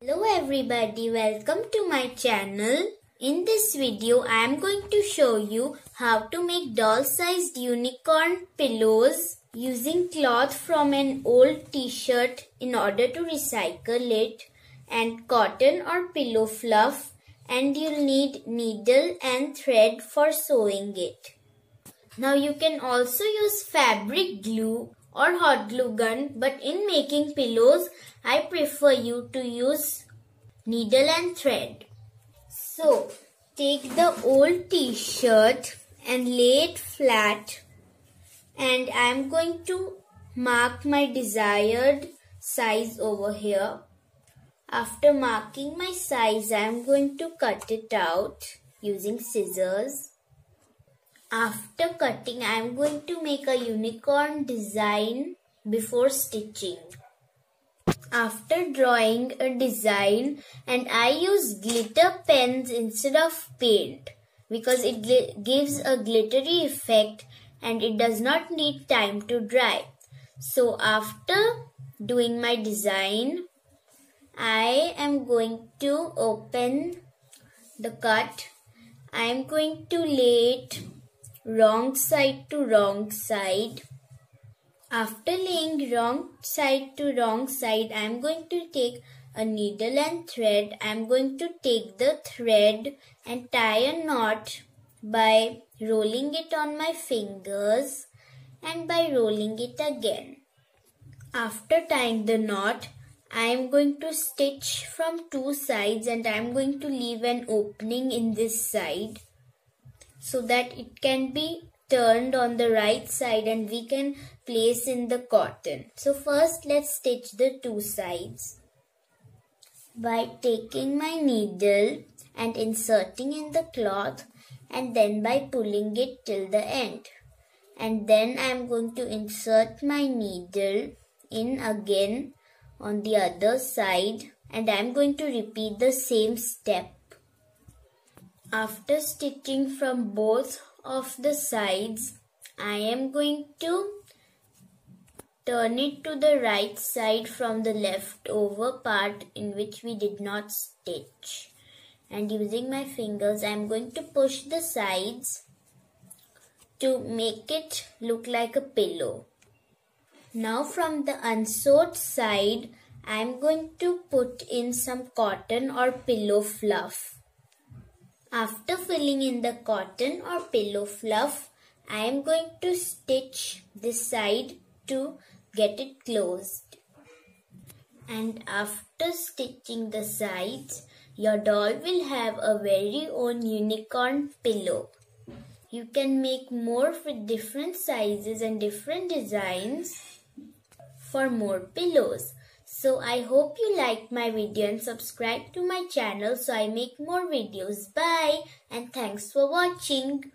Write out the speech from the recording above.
Hello everybody, welcome to my channel. In this video, I am going to show you how to make doll-sized unicorn pillows using cloth from an old t-shirt in order to recycle it, and cotton or pillow fluff, and you'll need needle and thread for sewing it. Now you can also use fabric glue or hot glue gun, but in making pillows, I prefer you to use needle and thread. So, take the old t-shirt and lay it flat, and I am going to mark my desired size over here. After marking my size, I am going to cut it out using scissors. After cutting, I am going to make a unicorn design before stitching. After drawing a design, and I use glitter pens instead of paint because it gives a glittery effect and it does not need time to dry. So after doing my design, I am going to open the cut. I am going to lay it wrong side to wrong side. After laying wrong side to wrong side, I am going to take a needle and thread. I am going to take the thread and tie a knot by rolling it on my fingers and by rolling it again. After tying the knot, I am going to stitch from two sides, and I am going to leave an opening in this side so that it can be turned on the right side and we can place in the cotton. So first let's stitch the two sides by taking my needle and inserting in the cloth, and then by pulling it till the end. And then I am going to insert my needle in again on the other side, and I am going to repeat the same step. After stitching from both of the sides, I am going to turn it to the right side from the leftover part in which we did not stitch. And using my fingers, I am going to push the sides to make it look like a pillow. Now from the unsewed side, I am going to put in some cotton or pillow fluff. After filling in the cotton or pillow fluff, I am going to stitch this side to get it closed. And after stitching the sides, your doll will have a very own unicorn pillow. You can make more with different sizes and different designs for more pillows. So I hope you liked my video and subscribe to my channel so I make more videos. Bye and thanks for watching.